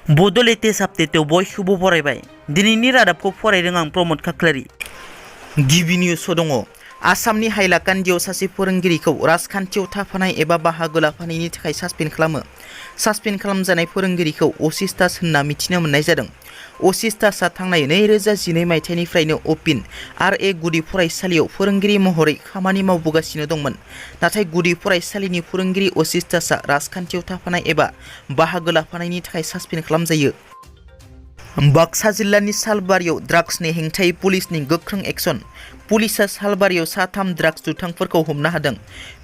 बड' लेटेस्ट आपडेटआव बयखौबो बरायबाय। दिनैनि रादाबखौ फरायदों आं प्रमद खाख्लारि। गिबि निउसआव दङ आसामनि हाइलाकान्दियाव सासे फोरोंगिरिखौ राजखान्थियाव थाफानाय एबा बाहागो लाफानायनि थाखाय सासपेन्ड खालामो। सासपेन्ड खालामजानाय फोरोंगिरिखौ असिस्टास होनना मिथिनो मोननाय जादों। असिस्टासआ थांनाय 2012 मायथाइनिफ्रायनो अपिन आर.ए. गुदि फरायसालियाव फोरोंगिरि महरै खामानि मावबोगासिनो दंमोन। नाथाय गुदि फरायसालिनि फोरोंगिरि असिस्टासआ राजखान्थियाव थाफानाय एबा बाहागो लाफानायनि थाखाय सासपेन्ड खालामजायो। बाक्सा जिल्लानि सालबारियाव ड्राग्सनि हेंथायै पुलिसनि गोख्रों एक्सन। पुलिसआ सालबारियाव साथाम ड्राग्स दुथांफोरखौ हमनो हादों।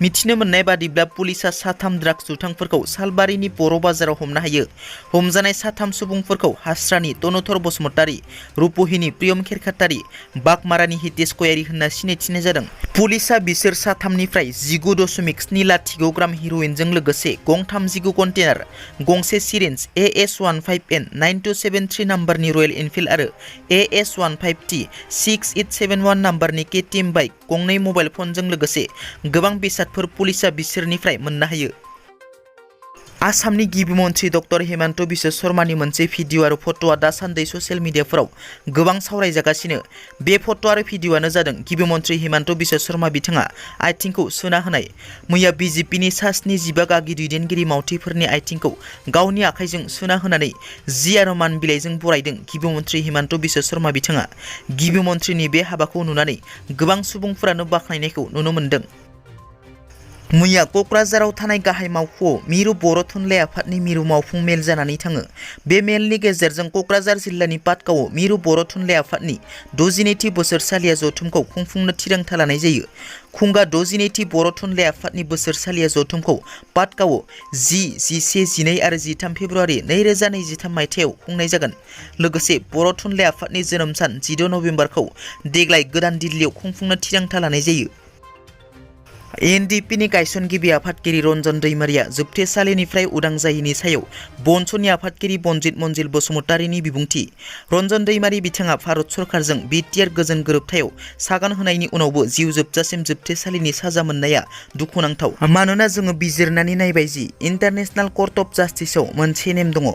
मिथिनो मोननाय बादिब्ला पुलिसआ साथाम ड्राग्स दुथांफोरखौ सालबारिनि बर' बाजाराव हमनो हायो। हमजानाय साथाम सुबुंफोरखौ हास्रानि तनुधर बसुमतारी, रुपहिनि प्रियम खेरखातारि, बागमारानि हितेश गयारि होनना सिनायथिनाय जादों। पुलिसआ बिसोर साथामनिफ्राय 19.7 लाथिख' ग्राम हेर'इनजों लोगोसे गं 32 कन्टेनार, गंसे सिरिन्ज, AS-15N 9273 नाम्बारनि रयेल एनफिल्ड आरो AS-15T 6871 नाम्बारनि KTM बाइक, गंनै मबाइल फनजों लोगोसे गोबां बेसादफोर पुलिसआ बिसोरनिफ्राय मोननो हायो। आसामनि गिबि मन्थ्रि डक्टर हिमन्त बिश्व शर्मानि मोनसे भिडिअ आरो फट'आ दासान्दि ससियेल मिडियाफोराव गोबां सावरायजागासिनो। बे फट' आरो भिडिअआनो जादों गिबि मन्थ्रि हिमन्त बिश्व शर्मा बिथाङा आथिंखौ सुना होनाय। मैया बिजेपिनि सा 75 गागि दैदेनगिरि मावथिफोरनि आथिंखौ गावनि आखाइजों सुना होनानै जि आरो मान बिलाइजों बरायदों गिबि मन्थ्रि हिमन्त बिश्व शर्मा बिथाङा। गिबि मन्थ्रिनि बे हाबाखौ नुनानै गोबां सुबुंफोरानो बाख्नायनायखौ नुनो मोन्दों। मैया क'क्राझाराव थानाय गाहाय मावख'आव मिरु बर' थुनलाइ आफादनि मिरु मावफुं मेल जानानै थाङो। बे मेलनि गेजेरजों क'क्राझार जिल्लानि पाटगावआव मिरु बर' थुनलाइ आफादनि 62थि बोसोरसालिया जथुमखौ खुंफुंनो थिरांथा लानाय जायो। खुंगा 62थि बर' थुनलाइ आफादनि बोसोरसालिया जथुमखौ पाटगावआव 10, 11, 12 आरो 13 फेब्रुवारि 2023 मायथाइयाव खुंनाय जागोन। लोगोसे बर' थुनलाइ आफादनि जोनोम सान 16 नभेम्बरखौ देग्लाय गोदान दिल्लीयाव खुंफुंनो थिरांथा लानाय जायो। एनडिपिनि गायसनगिरि आफादगिरि रन्जन दैमारिया जोबथेसालिनिफ्राय उदां जायैनि सायाव बनसुनि आफादगिरि बनजित मन्जिल बसुमतारीनि बिबुंथि। रन्जन दैमारि बिथाङा भारत सरकारजों बिटिआर गोजोन गोरोबथायाव सागान होनायनि उनावबो जिउ जोबजासिम जोबथेसालिनि साजा मोननाया दुखुनांथाव। मानोना जोङो बिजिरनानै नायबाय जि इन्टारनेशनेल कर्ट अफ जास्टिसआव मोनसे नेम दङ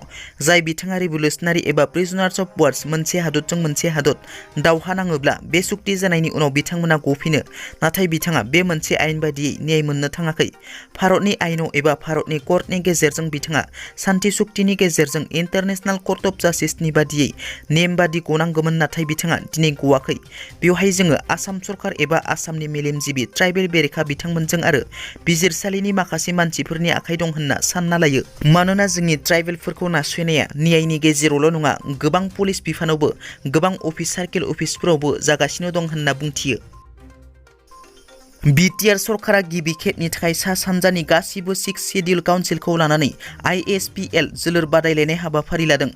जाय बिथाङा रिभलिउसनारि एबा प्रिजनार्स अफ वार्स मोनसे हादरजों मोनसे हादर दावहा नाङोब्ला बे सुक्ति जानायनि उनाव बिथांमोना गफिनो। नाथाय बिथाङा बे मोनसे आयेन बायदियै न्याय मोननो थाङाखै। भारतनि आयेनाव एबा भारतनि कर्टनि गेजेरजों बिथाङा सान्थि सुक्तिनि गेजेरजों इन्टारनेशनेल कर्ट अफ जास्टिसनि बादियै नेम बादि गनांगौमोन, नाथाय बिथाङा दिनै गवाखै। बेवहाय जोङो आसाम सरकार एबा आसामनि मेलेमजिबि ट्राइबेल बेरेखा बिथांमोनजों आरो बिजिरसालिनि माखासे मानसिफोरनि आखाइ दं होनना सानना लायो। मानोना जोंनि ट्राइबेलफोरखौ नासयनाया न्यायनि गेजेरावल' नङा, गोबां पुलिस बिफानावबो, गोबां अफिस सार्केल अफिसफोरावबो जागासिनो दं होनना बुंथियो। बिटिआर सरकारा गिबि खेबनि थाखाय सा सानजानि गासिबो 6 शेड्युल काउन्सिलखौ लानानै ISPL जोलुर बादायलायनाय हाबाफारि लादों।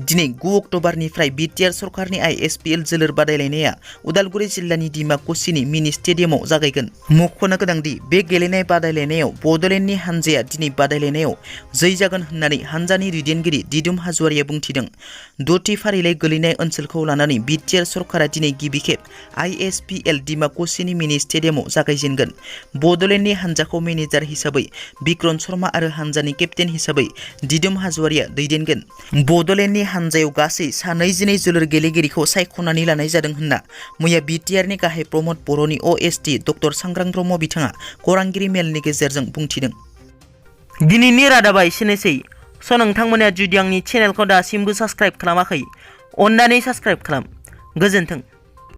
दिनै 9 अक्ट'बरनिफ्राय बिटिआर सरकारनि ISPL जोलुर बादायलायनाया उदालगुरि जिल्लानि डिमाकुसिनि मिनि स्टेडियामाव जागायगोन। मख'नो गोनांदि बे गेलेनाय बादायलायनायाव बड'लेण्डनि हानजाया दिनै बादायलायनायाव जै जागोन होननानै हानजानि दैदेनगिरि दिदुम हाज'वारिया बुंथिदों। 6थि फारिलाइ गोलैनाय ओनसोलखौ लानानै बिटिआर सरकारा दिनै गिबि खेब ISPL डिमाकुसिनि मिनि स्टेडियामाव जागायजेनगोन। बड'लेण्डनि हानजाखौ मेनेजार हिसाबै बिक्रम शर्मा आरो हानजानि केप्टेन हिसाबै दिदुम हाज'वारिया दैदेनगोन। बड'लेण्डनि हानजायाव गासै सा 22 जोलुर गेलेगिरिखौ सायख'नानै लानाय जादों होनना मैया बिटिआरनि गाहाय प्रमद बर'नि OST डक्टर सांग्रां ब्रह्म बिथाङा खौरांगिरि मेलनि गेजेरजों बुंथिदों। दिनैनि रादाबा एसेनोसै। नोंथांमोना जुदि आंनि चेनेलखौ दासिमबो साबस्क्राइब खालामाखै, अन्नानै साबस्क्राइब खालाम। गोजोन्थों।